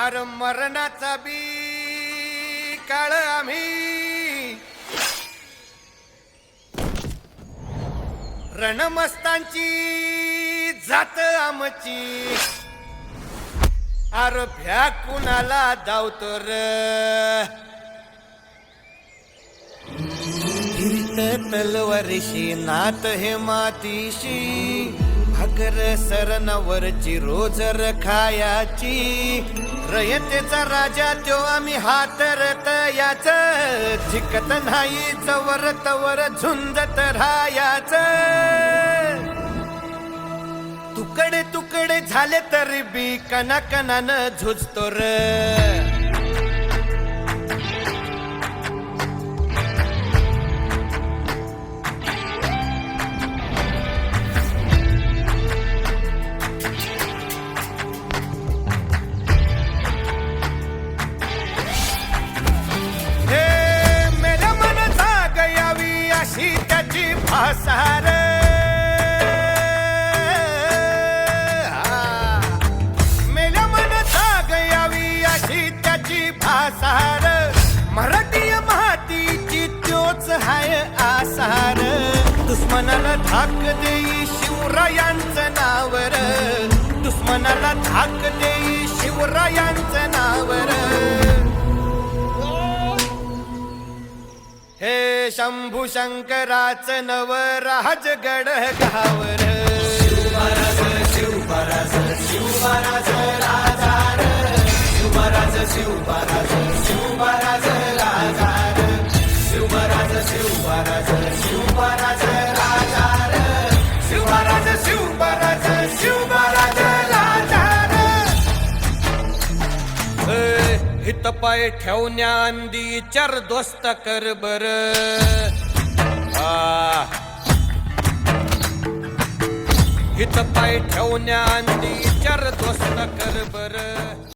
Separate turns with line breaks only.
अरे मरणाचा बी काळ आम्ही रणमस्तांची जात आमची अरे भ्या कुणाला धावतो र फिरत तलवारीशी नात हे मातीशी भाकर सरणावरची रोजर खायाची रयतेचा राजा त्यो आम्ही हातरत याच जिकत नाही जवर तवर झुंजत राहायाच तुकडे तुकडे झाले तरी बी कणाकणानं झुजतो र त्याची भासार मेल्या मन जाग यावी अशी त्याची भासार मराठी मातीची त्योच हाय आसार दुश्मनाला धाक देई शिवरायांचं नावर दुश्मनाला धाक देई शिवरायांचं नावर हे शंभू शंकराचं नव राजगड गावर शिवमहाराज शिवमहाराज शिवमहाराज राजार शिवमहाराज शिवमहाराज शिवमहाराज राजार शिवमहाराज शिवमहाराज शिवमहाराज राजार शिवमहाराज शिवमहाराज शिवमहाराज राजार हित पाय ठेवण्या अंदी चार दोस्त कर बर हित पाय ठेवण्या अंदी चार दोस्त कर बर